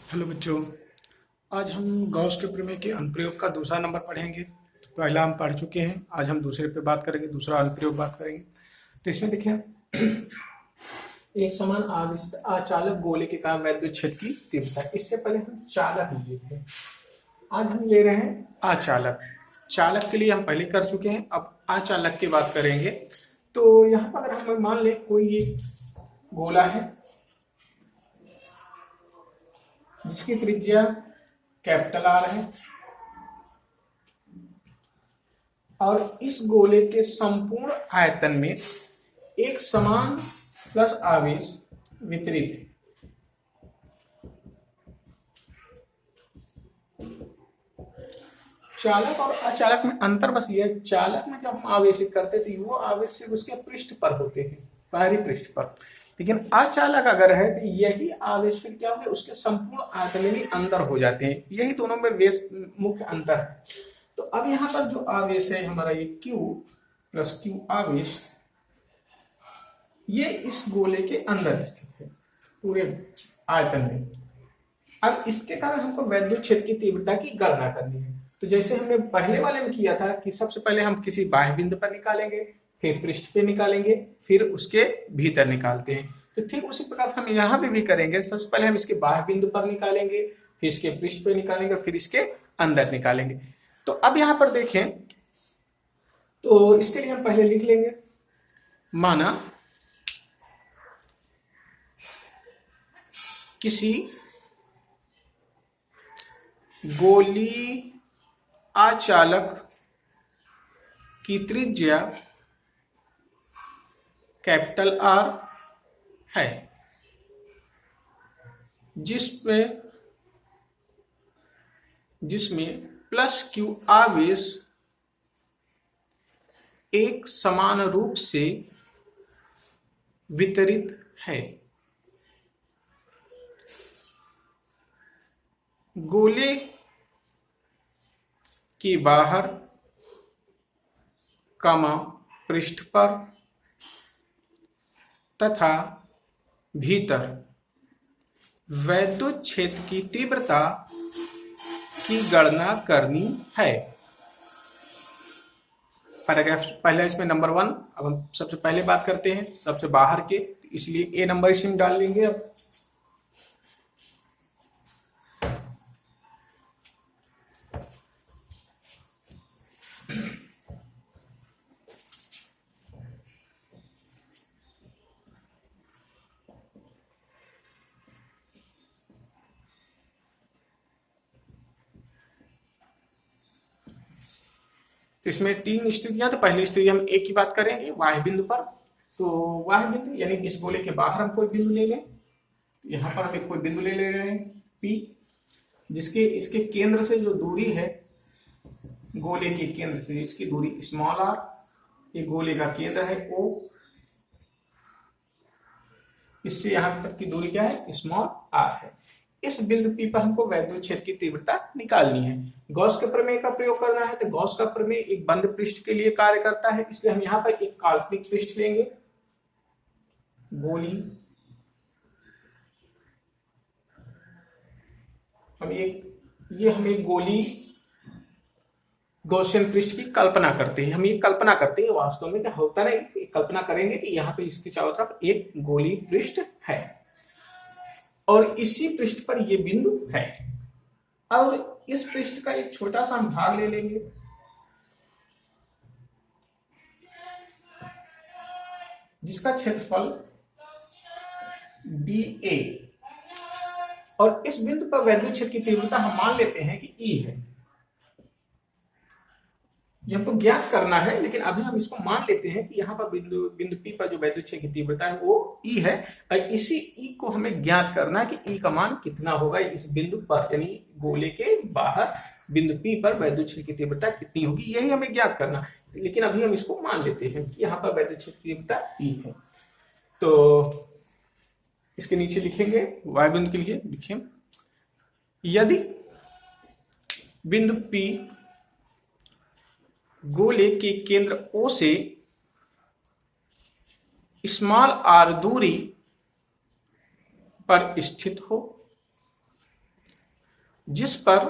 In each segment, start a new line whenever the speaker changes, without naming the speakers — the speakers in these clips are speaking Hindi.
हेलो बच्चों। आज हम गॉस के प्रमेय के अनुप्रयोग का दूसरा नंबर पढ़ेंगे। तो पहला हम पढ़ चुके हैं, आज हम दूसरे पे बात करेंगे, दूसरा अनुप्रयोग बात करेंगे। तो इसमें देखिए, एक समान आवेशित अचालक गोले के कारण वैद्युत क्षेत्र की तीव्रता। इससे पहले हम चालक लिए थे, आज हम ले रहे हैं अचालक। चालक के लिए हम पहले कर चुके हैं, अब अचालक की बात करेंगे। तो यहाँ पर अगर हम मान लें कोई ये गोला है जिसकी त्रिज्या कैपिटल आर है और इस गोले के संपूर्ण आयतन में एक समान प्लस आवेश वितरित है। चालक और अचालक में अंतर बस ये है, चालक में जब हम आवेशित करते थे वो आवेश सिर्फ उसके पृष्ठ पर होते हैं, बाहरी पृष्ठ पर। लेकिन अचालक अगर है तो यही आवेश फिर क्या होगा, उसके संपूर्ण आयतन में भी अंदर हो जाते हैं। यही दोनों में मुख्य अंतर है। तो अब यहाँ पर जो आवेश है हमारा ये Q प्लस Q आवेश, ये इस गोले के अंदर स्थित है पूरे आयतन में। अब इसके कारण हमको वैद्युत क्षेत्र की तीव्रता की गणना करनी है। तो जैसे हमने पहले वाले में किया था कि सबसे पहले हम किसी बाह्य बिंदु पर निकालेंगे, फिर पृष्ठ पे निकालेंगे, फिर उसके भीतर निकालते हैं। तो ठीक उसी प्रकार से हम यहाँ पे भी करेंगे। सबसे पहले हम इसके बाह्य बिंदु पर निकालेंगे, फिर इसके पृष्ठ पे निकालेंगे, फिर इसके अंदर निकालेंगे। तो अब यहाँ पर देखें, तो इसके लिए हम पहले लिख लेंगे, माना किसी गोली अचालक की त्रिज्या कैपिटल आर है, जिसमें प्लस क्यू आवेश एक समान रूप से वितरित है। गोले की बाहर कमा पृष्ठ पर तथा भीतर वैद्युत क्षेत्र की तीव्रता की गणना करनी है। पैराग्राफ पहला इसमें नंबर 1। अब हम सबसे पहले बात करते हैं सबसे बाहर के, इसलिए ए नंबर इसमें डाल लेंगे। अब तो इसमें 3 स्थितियां। तो पहली स्थिति हम एक की बात करेंगे वाह्य बिंदु पर। तो वाह्य बिंदु यानी इस गोले के बाहर हम कोई बिंदु ले लें। यहाँ पर हम एक कोई बिंदु ले रहे हैं P, जिसके इसके केंद्र से जो दूरी है, गोले के केंद्र से इसकी दूरी स्मॉल r, ये गोले का केंद्र है O, इससे यहां तक की दूरी क्या है, स्मॉल r है। इस बिंदु P पर हमको वैद्युत क्षेत्र की तीव्रता निकालनी है। गॉस के प्रमेय का प्रयोग करना है। तो गॉस का प्रमेय एक बंद पृष्ठ के लिए कार्य करता है, इसलिए हम यहाँ पर एक काल्पनिक पृष्ठ लेंगे, गोली। हम एक गोली गॉसियन पृष्ठ की कल्पना करते हैं। हम ये कल्पना करते हैं, वास्तव में क्या होता नहीं, कल्पना करेंगे कि यहाँ पे इसके चारों तरफ एक गोली पृष्ठ है और इसी पृष्ठ पर ये बिंदु है। और इस पृष्ठ का एक छोटा सा हम भाग ले लेंगे, जिसका क्षेत्रफल dA, और इस बिंदु पर वैद्युत क्षेत्र की तीव्रता हम मान लेते हैं कि E है। ये हमको ज्ञात करना है, लेकिन अभी हम इसको मान लेते हैं कि यहाँ पर बिंदु P पर जो वैद्युत क्षेत्र की तीव्रता है वो E है। और इसी E को हमें ज्ञात करना है कि E का मान कितना होगा इस बिंदु पर, यानी गोले के बाहर बिंदु P पर वैद्युत क्षेत्र की तीव्रता कितनी होगी, यही हमें ज्ञात करना है। लेकिन अभी हम इसको मान लेते हैं कि यहाँ पर वैद्युत क्षेत्र की तीव्रता E है। तो इसके नीचे लिखेंगे वाय बिंदु के लिए, लिखें यदि बिंदु P गोले के केंद्र O से स्मॉल r दूरी पर स्थित हो जिस पर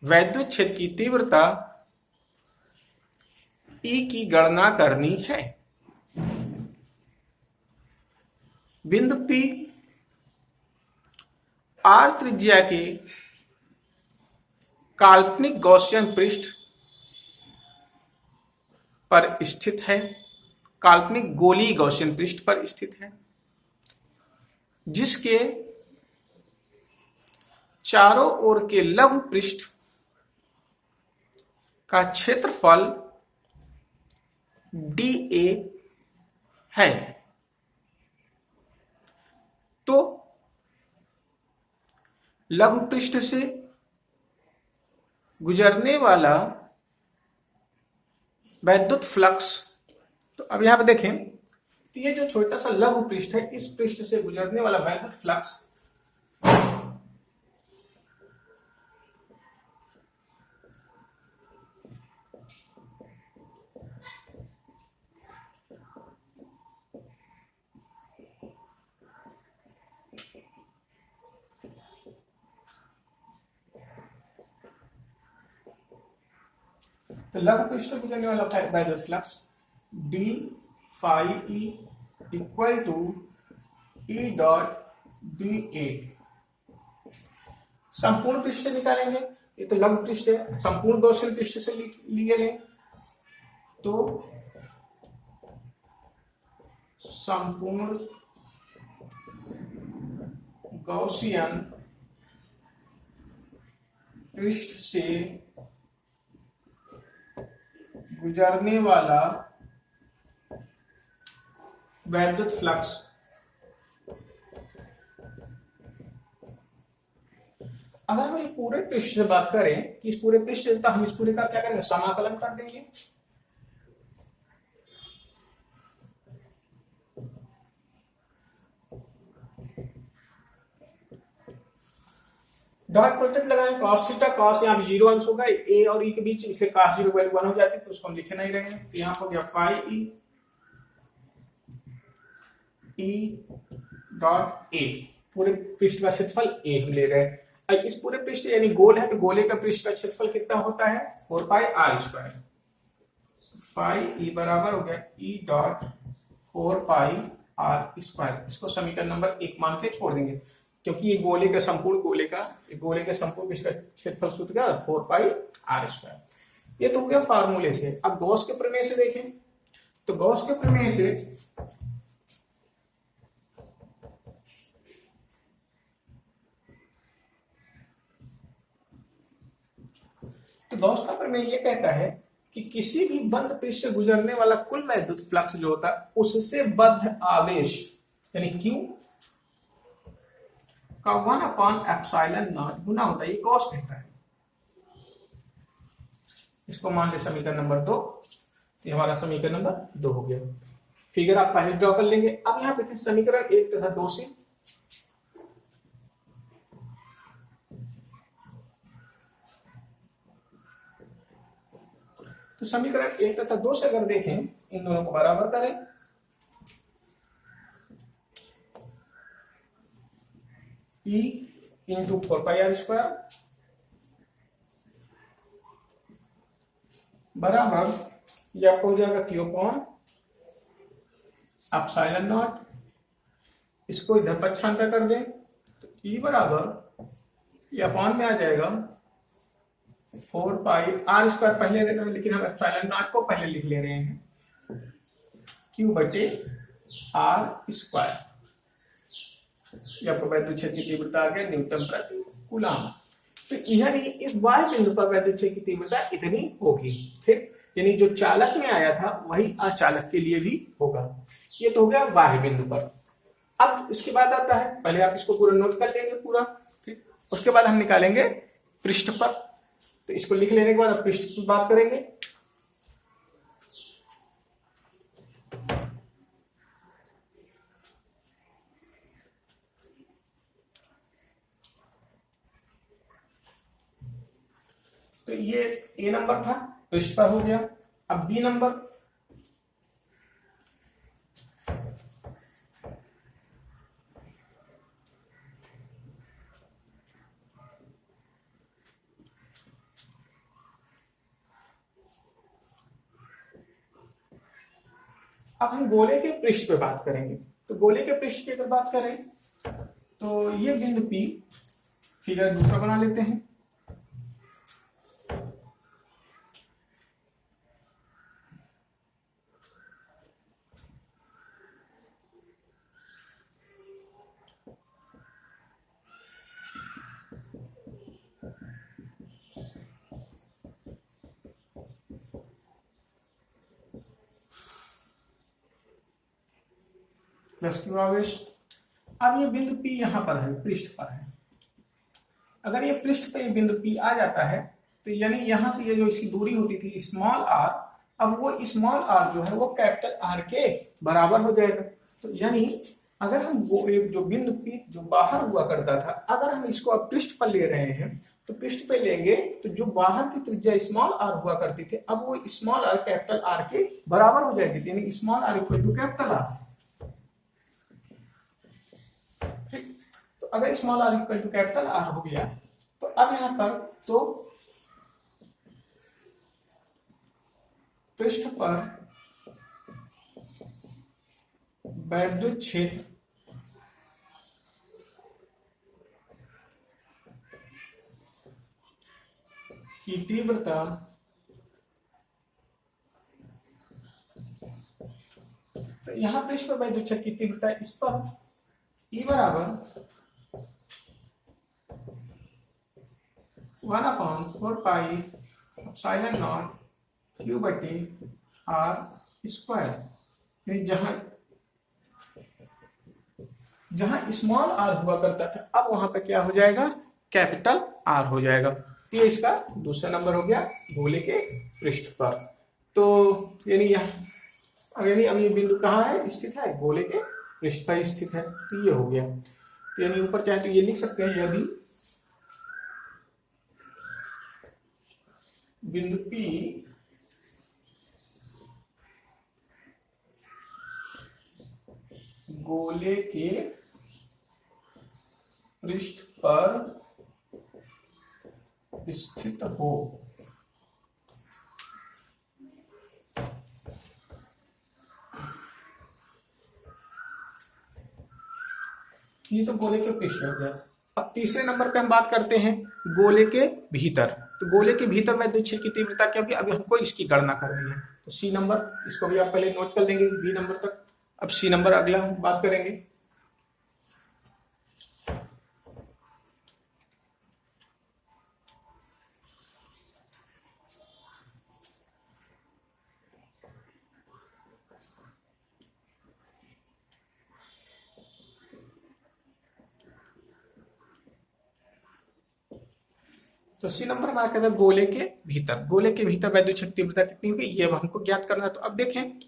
वैद्युत क्षेत्र की तीव्रता E की गणना करनी है। बिंदु P R त्रिज्या के काल्पनिक गॉसियन पृष्ठ पर स्थित है, काल्पनिक गोलीय गॉसियन पृष्ठ पर स्थित है, जिसके चारों ओर के लघु पृष्ठ का क्षेत्रफल dA है। तो लघु पृष्ठ से गुजरने वाला वैद्युत फ्लक्स, तो अब यहां पे देखें तो ये जो छोटा सा लघु पृष्ठ है, इस पृष्ठ से गुजरने वाला वैद्युत फ्लक्स तो लघु पृष्ठ से गुजरने वाला वैद्युत flux d phi E equal to E dot d A. संपूर्ण पृष्ठ से निकालेंगे, ये तो लघु पृष्ठ है, संपूर्ण गॉसियन पृष्ठ से लिए गए तो संपूर्ण गॉसियन पृष्ठ से गुजरने वाला वैद्युत फ्लक्स अगर हम ये पूरे पृष्ठ से बात करें कि इस पूरे पृष्ठ से, तो हम इस पूरे का क्या करेंगे, समाकलन कर देंगे। डॉट प्रोडक्ट लगाएं, cos थीटा, cos यहाँ भी जीरो अंश होगा a और e के बीच, इसलिए cos जीरो वैल्यू 1 हो जाती है, तो उसको हम लिखे नहीं रहे हैं। तो यहाँ हो गया फाई e डॉट a, पूरे पृष्ठ का क्षेत्रफल a हम ले रहे हैं। अब इस पूरे पृष्ठ यानी गोल है, तो गोले का पृष्ठ का क्षेत्रफल कितना होता है, 4 पाई r स्क्वायर। फाई e बराबर हो गया e डॉट 4 पाई r स्क्वायर। इसको समीकरण नंबर 1 मान के छोड़ देंगे, क्योंकि ये गोले का संपूर्ण पृष्ठ का क्षेत्रफल सूत्र क्या, 4 पाई r स्क्वायर। ये तो हो गया फार्मूले से। अब गॉस के प्रमेय से देखें, तो गॉस के प्रमेय से गॉस का प्रमेय ये कहता है कि किसी भी बंद पृष्ठ से गुजरने वाला कुल वैद्युत फ्लक्स जो होता है उससे बद्ध आवेश यानी Q का 1/ε0 गुना होता है, ये गॉस कहता है। इसको मान ले समीकरण नंबर 2, ये हमारा समीकरण नंबर 2 हो गया। फिगर आप पहले ड्रॉ कर लेंगे। अब यहां पे समीकरण 1 तथा 2 से तो समीकरण 1 तथा 2 से अगर देखें, इन दोनों को बराबर करें, E इंटू 4 पाई r स्क्वायर बराबर ये आपको हो जाएगा Q अपॉन एप्सिलॉन नॉट। इसको इधर पक्षांतर कर दें तो E बराबर ये अपॉन में आ जाएगा 4 पाई r स्क्वायर पहले लेना है, लेकिन हम एप्सिलॉन नॉट को पहले लिख ले रहे हैं, Q बटे r स्क्वायर। ये आपको वैद्युत क्षेत्र की तीव्रता आ गया न्यूटन प्रति कूलम। तो यानी इस बाह्य बिंदु पर वैद्युत क्षेत्र की तीव्रता इतनी होगी, ठीक, यानी जो चालक में आया था वही अचालक के लिए भी होगा। ये तो हो गया बाह्य बिंदु पर। अब इसके बाद आता है, पहले आप इसको पूरा नोट कर लेंगे पूरा, ठीक, उसके बाद हम निकालेंगे पृष्ठ पर। तो इसको लिख लेने के बाद अब पृष्ठ की बात करेंगे। तो ये ए नंबर था, पृष्ठ पर हो गया। अब बी नंबर, अब हम गोले के पृष्ठ पे बात करेंगे। तो गोले के पृष्ठ की अगर बात करें तो ये बिंदु P, फिगर दूसरा बना लेते हैं। प्लस क्यू आवेश। अब ये बिंदु P यहां पर है, पृष्ठ पर है। अगर ये पृष्ठ पे ये बिंदु P आ जाता है तो यानी यहां से ये जो इसकी दूरी होती थी स्मॉल r, अब वो स्मॉल r जो है वो कैपिटल R के बराबर हो जाएगा। तो यानी अगर हम वो जो बिंदु P जो बाहर हुआ करता था, अगर हम इसको अब पृष्ठ पर ले रहे हैं तो पृष्ठ पे लेंगे तो जो बाहर की त्रिज्या स्मॉल r हुआ करती थी, अब वो स्मॉल r कैपिटल R के बराबर हो जाएगी। यानी small r equal to capital R। तो अगर small r equal to capital R हो गया तो अब यहां पर तो पृष्ठ पर वैद्युत क्षेत्र की तीव्रता तो यहां पृष्ठ पर वैद्युत क्षेत्र की तीव्रता इस पर E बराबर 1/4π Q बटे R स्क्वायर। जहां स्मॉल r हुआ करता था, अब वहां पे क्या हो जाएगा, कैपिटल R हो जाएगा। ये इसका दूसरा नंबर हो गया गोले के पृष्ठ पर। तो यानी अब ये बिंदु कहाँ है स्थित है, गोले के पृष्ठ पर स्थित है। तो ये हो गया। तो यानी ऊपर चाहे तो ये लिख सकते हैं, यदि बिंदु P गोले के पृष्ठ पर स्थित हो ये तो गोले के पृष्ठ हो गया। अब तीसरे नंबर पे हम बात करते हैं गोले के भीतर। तो गोले के भीतर वैद्युत क्षेत्र की तीव्रता क्या होगी, अभी हमको इसकी गणना करनी है। तो सी नंबर, इसको भी आप पहले नोट कर लेंगे बी नंबर तक। अब सी नंबर अगला हम बात करेंगे। तो सी नंबर हमारा कहता है गोले के भीतर। गोले के भीतर वैद्युत क्षेत्र तीव्रता कितनी होगी ये अब हमको ज्ञात करना है। तो अब देखें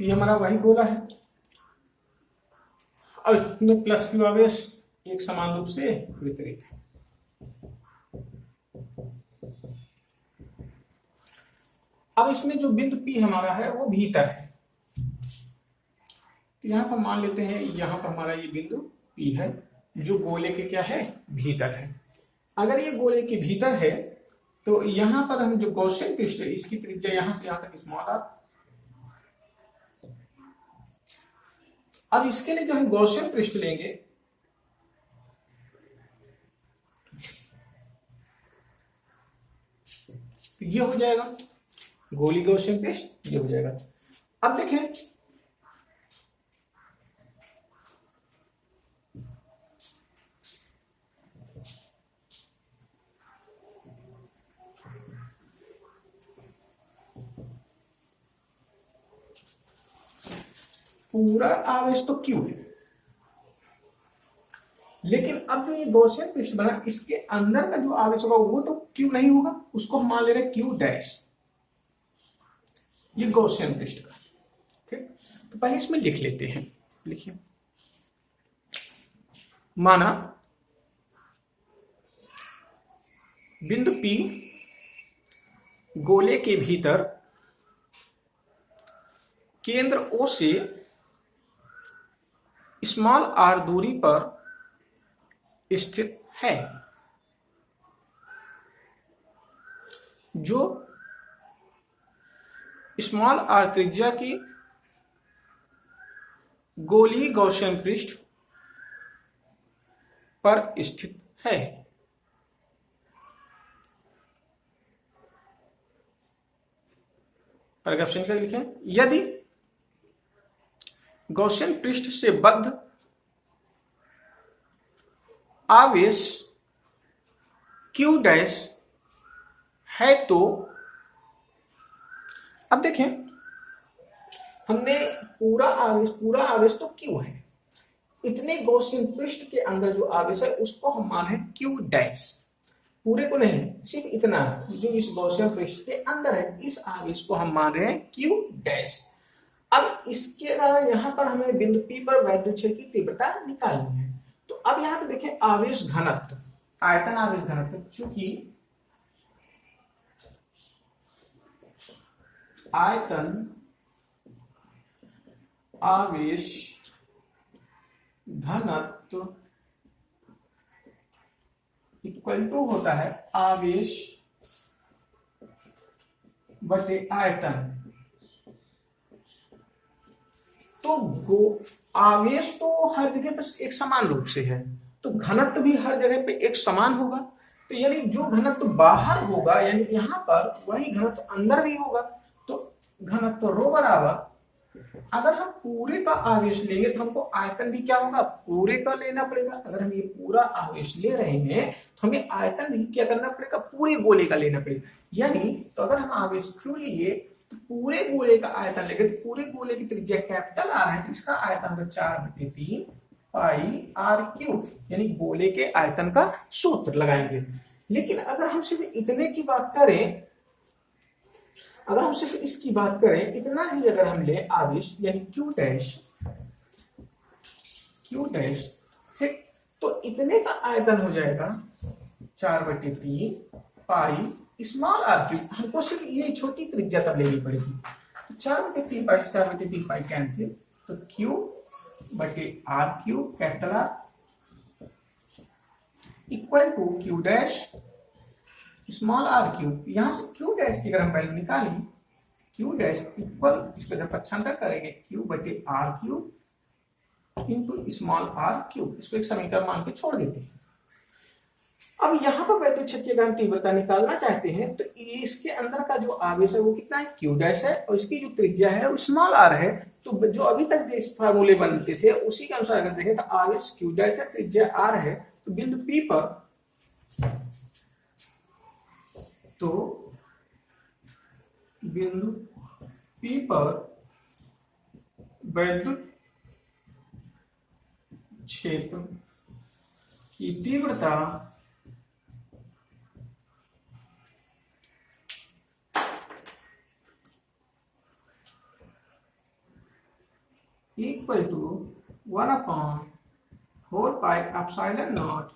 तो ये हमारा वही गोला है और इसमें प्लस क्यू आवेश एक समान रूप से वितरित है। अब इसमें जो बिंदु P हमारा है वो भीतर है। तो यहां पर मान लेते हैं यहां पर हमारा ये बिंदु P है जो गोले के क्या है, भीतर है। अगर ये गोले के भीतर है तो यहां पर हम जो गॉसियन पृष्ठ है इसकी त्रिज्या यहां से यहां तक स्मॉल r। अब इसके लिए जो हम गॉसियन पृष्ठ लेंगे तो ये हो जाएगा गोली गॉसियन पृष्ठ, ये हो जाएगा। अब देखें पूरा आवेश तो क्यू है, लेकिन अब जो ये गॉसियन पृष्ठ बना इसके अंदर का जो आवेश होगा वो तो क्यू नहीं होगा, उसको हम मान ले रहे हैं क्यू डैश, ये गॉसियन पृष्ठ का। ठीक, तो पहले इसमें लिख लेते हैं। लिखिए, माना बिंदु P गोले के भीतर केंद्र O से स्मॉल r दूरी पर स्थित है। जो स्मॉल r त्रिज्या की गोलीय गॉसियन पृष्ठ पर स्थित है। पैराग्राफ चेंज करके लिखें, यदि गॉसियन पृष्ठ से बद्ध आवेश Q डैश है तो अब देखें, हमने पूरा आवेश तो Q है, इतने गॉसियन पृष्ठ के अंदर जो आवेश है उसको हम मान है Q डैश, पूरे को नहीं, सिर्फ इतना जो इस गॉसियन पृष्ठ के अंदर है, इस आवेश को हम मान रहे हैं Q डैश। अब इसके अलावा यहाँ पर हमें बिंदु P पर वैद्युत क्षेत्र की तीव्रता निकालनी है। तो अब यहाँ पे देखें आवेश घनत्व, आयतन आवेश घनत्व, चूंकि आयतन आवेश घनत्व इक्वल टू होता है आवेश बटे आयतन। तो आवेश तो हर जगह पर एक समान रूप से है, तो घनत्व भी हर जगह पे एक समान होगा। तो यानी जो घनत्व बाहर होगा यानी यहाँ पर, वही घनत्व अंदर भी होगा। तो घनत्व रो बराबर, अगर हम पूरे का आवेश लेंगे तो हमको आयतन भी क्या होगा, पूरे का लेना पड़ेगा। अगर हम ये पूरा आवेश ले रहे हैं तो हमें आयतन भी क्या करना पड़ेगा, पूरे गोले का लेना पड़ेगा। यानी तो अगर हम आवेश Q लिए तो पूरे गोले का आयतन लेंगे, तो पूरे गोले की त्रिज्या कैपिटल R है, तो इसका आयतन होगा 4/3 पाई R3, यानी गोले के आयतन का सूत्र लगाएंगे। लेकिन अगर हम सिर्फ इतने की बात करें, अगर हम सिर्फ इसकी बात करें, इतना ही अगर हम ले आवेश यानी Q डैश, ठीक, तो इतने का आयतन हो जाएगा 4/3 पाई स्मॉल r3। हमको सिर्फ ये छोटी त्रिज्या तब लेनी पड़ेगी, तो 4/3 पाई कैंसिल, तो Q/R3 capital R equal to Q dash small r3। यहां से Q डैश की अगर हम वैल्यू निकालें, Q डैश इक्वल, इसको जब पक्षांतर करेंगे Q/R3 इंटू स्मॉल r3, इसको एक समीकरण मान के छोड़ देते हैं। अब यहाँ पर वैद्युत क्षेत्र की अगर हम तीव्रता निकालना चाहते हैं तो इसके अंदर का जो आवेश है वो कितना है, Q डैश है, और इसकी जो त्रिज्या है वो स्मॉल r है। तो जो अभी तक जिस फार्मूले बनते थे उसी के अनुसार अगर देखें तो आवेश Q डैश है, त्रिज्या r है, तो बिंदु P पर वैद्युत क्षेत्र की तीव्रता equal to 1/4 pi epsilon naught.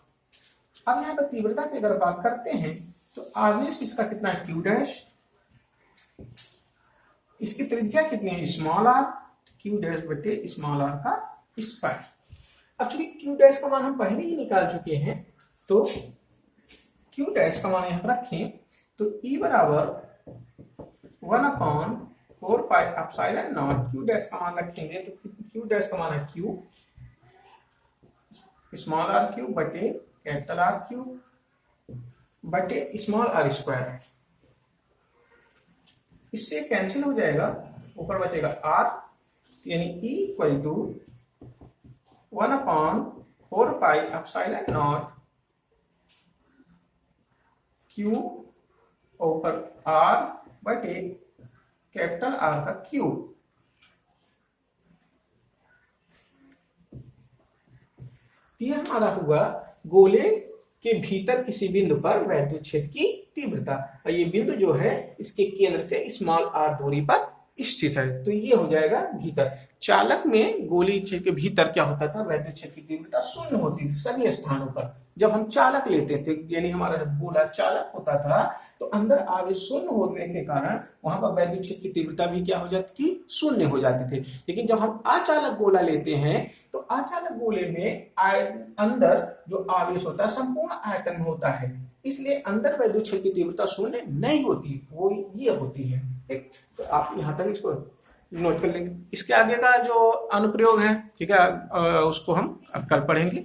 अब यहाँ पर तीव्रता की अगर बात करते हैं तो आवेश इसका कितना है, Q डैश, इसकी त्रिज्या कितनी है, स्मॉल r, Q डैश बटे स्मॉल r का स्क्वायर। अब चूंकि Q डैश का मान हम पहले ही निकाल चुके हैं, तो Q डैश का मान यहाँ पर रखें, तो E बराबर 1/4 pi epsilon naught, Q dash का मान रखेंगे तो Q डैश का मान है Q स्मॉल r3 बटे कैपिटल R3 बटे स्मॉल r स्क्वायर। इससे कैंसिल हो जाएगा, ऊपर बचेगा R, यानी E equal to 1/4 pi epsilon naught Q ऊपर R बटे कैपिटल R का क्यूब। यह हमारा हुआ गोले के भीतर किसी बिंदु पर वैद्युत क्षेत्र की तीव्रता, और ये बिंदु जो है इसके केंद्र से स्मॉल r दूरी पर स्थित है, तो ये हो जाएगा भीतर। चालक में गोली के भीतर क्या होता था, वैद्युत क्षेत्र की तीव्रता शून्य होती थी सभी स्थानों पर। जब हम चालक लेते थे, यानी हमारा जब गोला चालक होता था, तो अंदर आवेश शून्य होने के कारण वहां पर वैद्युत क्षेत्र की तीव्रता भी क्या हो जाती थी, शून्य हो जाती थी। लेकिन जब हम अचालक गोला लेते हैं, तो अचालक गोले में अंदर जो आवेश होता है संपूर्ण आयतन में होता है, इसलिए अंदर वैद्युत क्षेत्र की तीव्रता शून्य नहीं होती, वो ये होती है। ठीक, तो आप यहां तक इसको नोट कर लेंगे। इसके आगे का जो अनुप्रयोग है, ठीक है, उसको हम कल पढ़ेंगे।